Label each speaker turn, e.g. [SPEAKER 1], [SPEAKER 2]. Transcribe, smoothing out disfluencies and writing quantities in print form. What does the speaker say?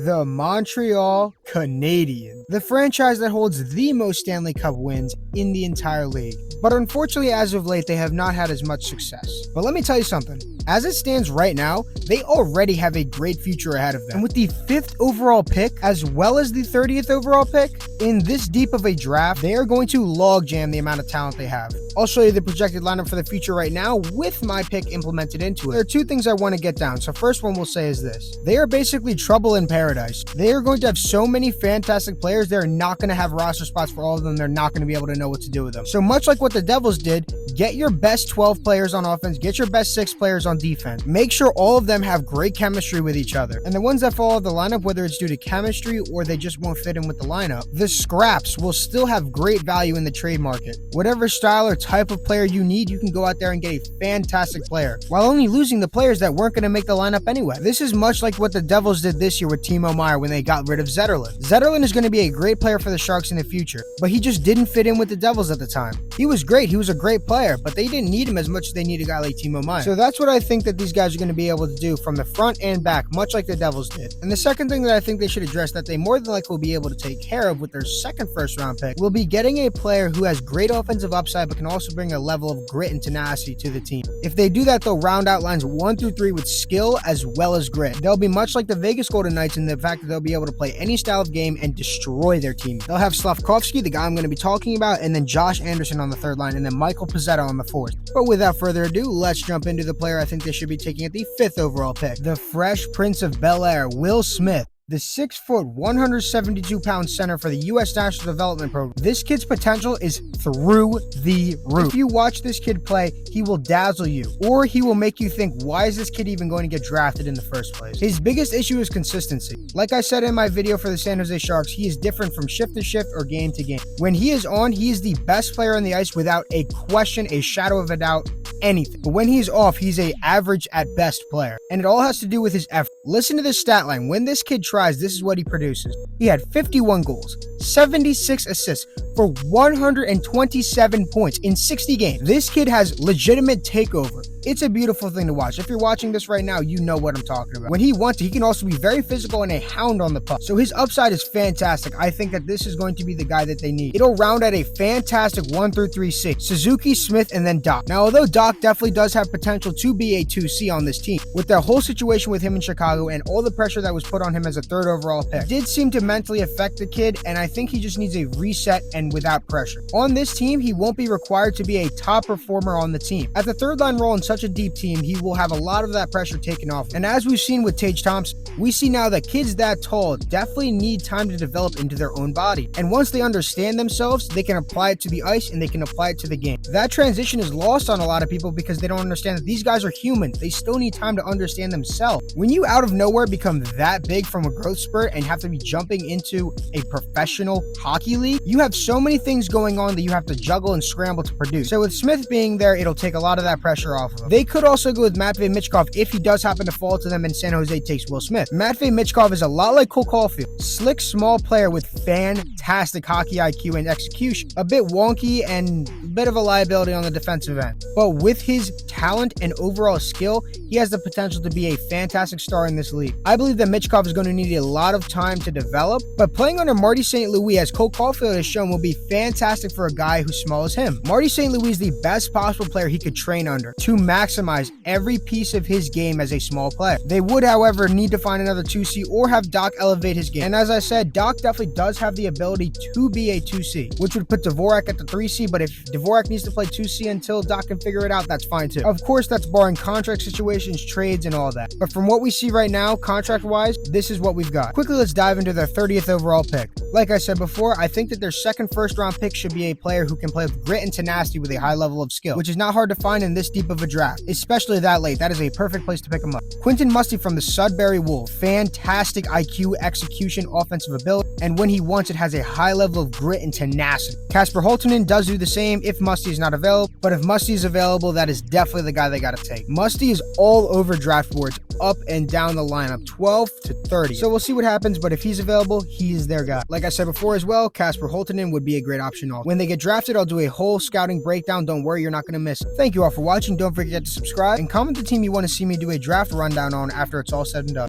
[SPEAKER 1] The Montreal Canadiens, the franchise that holds the most Stanley Cup wins in the entire league. But unfortunately, as of late, they have not had as much success. But let me tell you something. As it stands right now, they already have a great future ahead of them. And with the 5th overall pick, as well as the 30th overall pick, in this deep of a draft, they are going to logjam the amount of talent they have. I'll show you the projected lineup for the future right now with my pick implemented into it. There are two things I want to get down. So first one we'll say is this. They are basically trouble in paradise. They are going to have so many fantastic players, they're not going to have roster spots for all of them. They're not going to be able to know what to do with them. So much like what the Devils did, get your best 12 players on offense, get your best 6 players on defense. Make sure all of them have great chemistry with each other. And the ones that fall out of the lineup, whether it's due to chemistry or they just won't fit in with the lineup, the scraps will still have great value in the trade market. Whatever style or type of player you need, you can go out there and get a fantastic player, while only losing the players that weren't going to make the lineup anyway. This is much like what the Devils did this year with Timo Meier when they got rid of Zetterlund. Zetterlund is going to be a great player for the Sharks in the future, but he just didn't fit in with the Devils at the time. He was great, he was a great player, but they didn't need him as much as they need a guy like Timo Meier. So that's what I think that these guys are going to be able to do from the front and back, much like the Devils did. And the second thing that I think they should address that they more than likely will be able to take care of with their second first-round pick will be getting a player who has great offensive upside but can also bring a level of grit and tenacity to the team. If they do that, they'll round out lines 1 through 3 with skill as well as grit. They'll be much like the Vegas Golden Knights in the fact that they'll be able to play any style of game and destroy their team. They'll have Slavkovsky, the guy I'm going to be talking about, and then Josh Anderson on the third line, and then Michael Pezzetta on the fourth. But without further ado, let's jump into the player I think they should be taking at the 5th overall pick. The Fresh Prince of Bel-Air, Will Smith. The 6', 172-pound center for the U.S. National Development Program. This kid's potential is through the roof. If you watch this kid play, he will dazzle you, or he will make you think, why is this kid even going to get drafted in the first place? His biggest issue is consistency. Like I said in my video for the San Jose Sharks, he is different from shift to shift or game to game. When he is on, he is the best player on the ice without a question, a shadow of a doubt, anything. But when he's off, he's a average at best player. And it all has to do with his effort. Listen to this stat line. When this kid tries, this is what he produces. He had 51 goals, 76 assists for 127 points in 60 games. This kid has legitimate takeover. It's a beautiful thing to watch. If you're watching this right now, you know what I'm talking about. When he wants to, he can also be very physical and a hound on the puck. So his upside is fantastic. I think that this is going to be the guy that they need. It'll round out a fantastic 1 through 3C. Suzuki, Smith, and then Doc. Now, although Doc definitely does have potential to be a 2C on this team, with their whole situation with him in Chicago and all the pressure that was put on him as a 3rd overall pick, did seem to mentally affect the kid, and I think he just needs a reset and without pressure. On this team, he won't be required to be a top performer on the team. At the 3rd line role in such a deep team, he will have a lot of that pressure taken off. And as we've seen with Tage Thompson, we see now that kids that tall definitely need time to develop into their own body. And once they understand themselves, they can apply it to the ice and they can apply it to the game. That transition is lost on a lot of people because they don't understand that these guys are human. They still need time to understand themselves. When you out of nowhere become that big from a growth spurt and have to be jumping into a professional hockey league, you have so many things going on that you have to juggle and scramble to produce. So with Smith being there, it'll take a lot of that pressure off of him. They could also go with Matvei Michkov if he does happen to fall to them and San Jose takes Will Smith. Matvei Michkov is a lot like Cole Caulfield. Slick, small player with fantastic hockey IQ and execution. A bit wonky and a bit of a liability on the defensive end. But with his talent and overall skill, he has the potential to be a fantastic star in this league. I believe that Michkov is going to need a lot of time to develop, but playing under Marty St. Louis, as Cole Caulfield has shown, will be fantastic for a guy who's small as him. Marty St. Louis is the best possible player he could train under to maximize every piece of his game as a small player. They would, however, need to find another 2C or have Doc elevate his game. And as I said, Doc definitely does have the ability to be a 2C, which would put Dvorak at the 3C, but if Dvorak needs to play 2C until Doc can figure it out, that's fine too. Of course, that's barring contract situations, trades, and all that. But from what we see right now, contract-wise, this is what we've got. Quickly, let's dive into their 30th overall pick. Like I said before, I think that their second first-round pick should be a player who can play with grit and tenacity with a high level of skill, which is not hard to find in this deep of a draft, especially that late. That is a perfect place to pick him up. Quentin Musty from the Sudbury Wolves. Fantastic IQ, execution, offensive ability, and when he wants it, has a high level of grit and tenacity. Casper Holtonen does do the same if Musty is not available, but if Musty is available, that is definitely the guy they got to take. Musty is all over draft boards, up and down the lineup, 12 to 30. So we'll see what happens, but if he's available, he is their guy. Like I said before as well, Casper Holtonen would be a great option also. When they get drafted, I'll do a whole scouting breakdown. Don't worry, you're not going to miss it. Thank you all for watching. Don't forget to subscribe and comment the team you want to see me do a draft rundown on after it's all said and done.